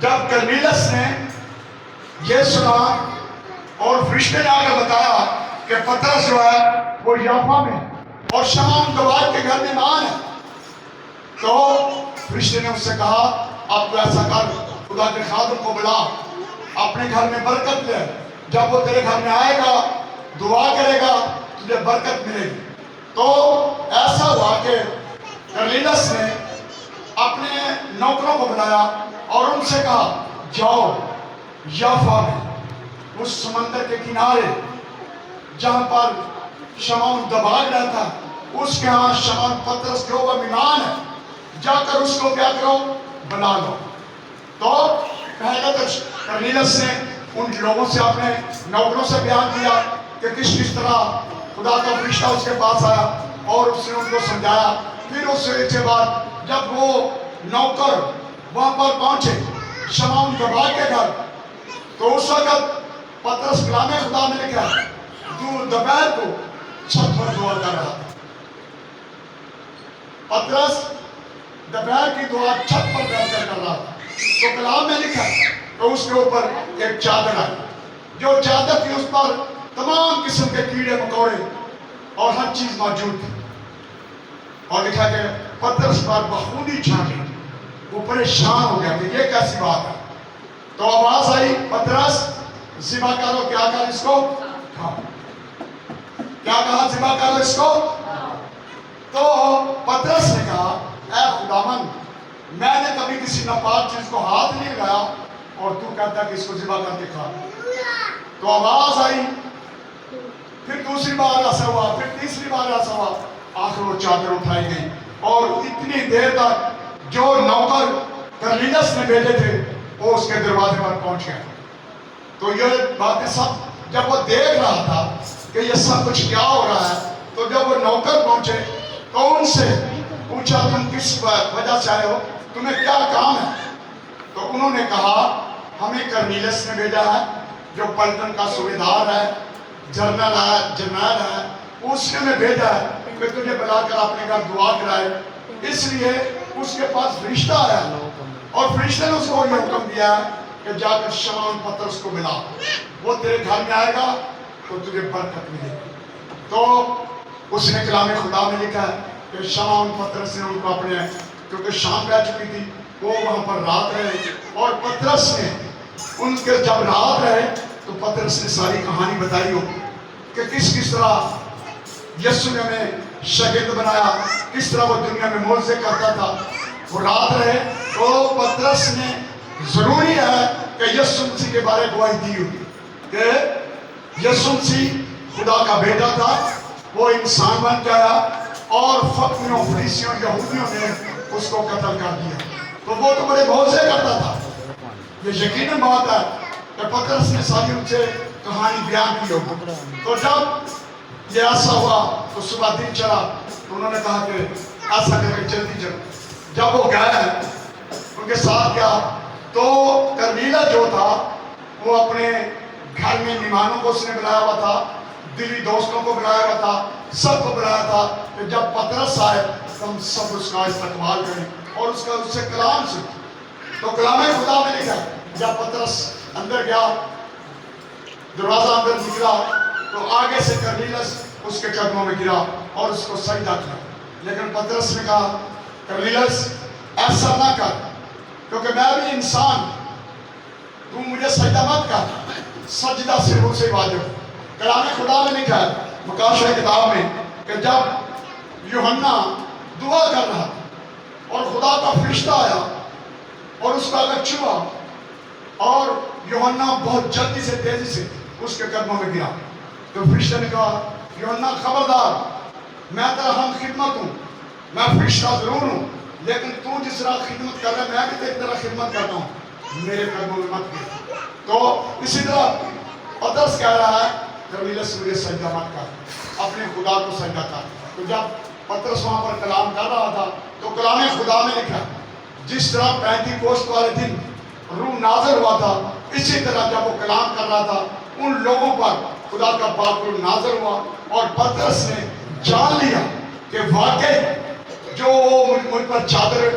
جب کرنیلس نے یہ سنا اور فرشتے نے آ کر بتایا کہ پترس جو ہے وہ یافا میں اور شمعون دواد کے گھر میں مہمان ہے، تو فرشتے نے اس سے کہا اب تو ایسا کر، خدا کے خادم کو بلا، اپنے گھر میں برکت لے، جب وہ تیرے گھر میں آئے گا دعا کرے گا تجھے برکت ملے گی۔ تو ایسا ہوا کہ کرنیلس نے اپنے نوکروں کو بلایا اور ان سے کہا جاؤ یافا میں اس سمندر کے کنارے جہاں پر شمعون دباغ رہتا ہے، اس کے ہاں شمعون پترس کے اوپر مہمان ہے، جا کر اس کو کیا کرو، بلا لو۔ تو پہلے تو کرنیلس نے ان لوگوں سے اپنے نوکروں سے بیان کیا کہ کس طرح خدا کا فرشتہ اس کے پاس آیا اور اس نے ان کو سمجھایا۔ پھر اس کے بعد جب وہ نوکر وہاں پر پہنچے شمعون دباغ کے گھر، تو اس وقت پترس کلام خدا میں لکھا دوپہر کو چھت پر دعا کر رہا تھا۔ پترس دوپہر کی دعا چھت پر بیٹھ کر کر رہا تھا، تو کلام میں لکھا کہ اس کے اوپر ایک چادر آئی، جو چادر تھی اس پر تمام قسم کے کیڑے مکوڑے اور ہر چیز موجود تھی، اور لکھا کہ پترس پر بخونی چھانٹی، وہ پریشان ہو گیا کہ یہ کیسی بات ہے۔ تو آواز آئی پترس ذبح کرو، کیا کر اس کو کھاؤ، کیا کہا ذبح کرو اس کو۔ تو پترس نے کہا اے خداوند میں نے کبھی کسی ناپاک چیز کو ہاتھ نہیں لگایا اور تو کہتا ہے کہ اس کو ذبح کر کے کھا۔ تو آواز آئی، پھر دوسری بار ایسا ہوا، پھر تیسری بار ایسا ہوا، آخر وہ چادر اٹھائی گئی اور اتنی دیر تک جو نوکر کرنیلس نے بھیجے تھے وہ اس کے دروازے پر پہنچ گئے۔ تو یہ باتیں سب جب وہ دیکھ رہا تھا کہ یہ سب کچھ کیا ہو رہا ہے، تو جب وہ نوکر پہنچے تو ان سے پوچھا تم کس وجہ سے آئے ہو، تمہیں کیا کام ہے؟ تو انہوں نے کہا ہمیں کرنیلس نے بھیجا ہے جو پلٹن کا صوبیدار ہے، جنرل ہے، اس نے ہمیں بھیجا ہے کہ تجھے بلا کر اپنے گھر دعا کرائے، اس لیے اس کے پاس فرشتہ آیا اور فرشتے نے اس کو یہ حکم دیا ہے کہ جا کر شمعون پترس کو ملا، وہ تیرے گھر میں آئے گا تو تجھے برکت ملے گی۔ تو اس نے کلام خدا میں لکھا ہے کہ شمعون پترس نے ان کو اپنے، کیونکہ شام پہ چکی تھی، وہ وہاں پر رات رہے، اور پترس نے ان کے جب رات رہے تو پترس نے ساری کہانی بتائی ہو کہ کس طرح یسوع نے ہمیں شاگرد بنایا، کس طرح وہ دنیا میں معجزے کرتا تھا۔ وہ رات رہے تو پترس نے ضروری ہے کہ یسوع مسیح کے بارے گواہی دی ہوگی کہ یسوع مسیح خدا کا بیٹا تھا، وہ انسان بن کے آیا اور فقیروں، فریسیوں، یہودیوں نے اس کو قتل کر دیا۔ تو وہ تو بڑے معجزے کرتا تھا۔ یہ یقیناً بات ہے کہ پترس نے ساری ان سے کہانی بیان کی ہوگی۔ تو جب یہ ایسا ہوا تو صبح دن چلا تو انہوں نے کہا کہ ایسا کر کے جلدی چلو۔ جب وہ گئے ان کے ساتھ گیا تو کرنیلا جو تھا وہ اپنے گھر میں مہمانوں کو اس نے بلایا ہوا تھا، دلی دوستوں کو بلایا ہوا تھا، سب کو بلایا تھا کہ جب پترس آئے تو ہم سب اس کا استقبال کریں اور اس سے کلام سنیں۔ تو کلام خدا میں لکھا جب پترس اندر گیا، دروازہ اندر نکلا تو آگے سے کرنیلس اس کے قدموں میں گرا اور اس کو سجدہ کیا، لیکن پترس نے کہا کرنیلس ایسا نہ کر، کیونکہ میں بھی انسان، تو مجھے سجدہ مت کر، سجدہ صرف اسے واجب۔ کلام خدا میں لکھا ہے مکاشفہ کتاب میں کہ جب یوحنا دعا کر رہا اور خدا کا فرشتہ آیا اور اس کا اگر چھوا اور یوحنا بہت جلدی سے تیزی سے اس کے قدموں میں گرا، تو فرشتے نے کہا یوحنا خبردار، میں تیرا ہم خدمت ہوں، میں فرشتہ ضرور ہوں، لیکن تو جس طرح خدمت کر رہا ہے میں بھی تیری طرح خدمت کرتا ہوں، میرے قدموں میں مت گر۔ تو اسی طرح پترس کہہ رہا ہے کرنیلس مجھے سجدہ مت کر، اپنے خدا کو سجدہ کر۔ تو جب پترس وہاں پر کلام کر رہا تھا تو کلام خدا میں لکھا جس طرح پینتی کوشت والے دن روح نازل ہوا تھا، اسی طرح جب وہ کلام کر رہا تھا ان لوگوں پر خدا کا پاک روح نازل ہوا اور پترس نے جان لیا کہ واقعی جو مجھ پر چادر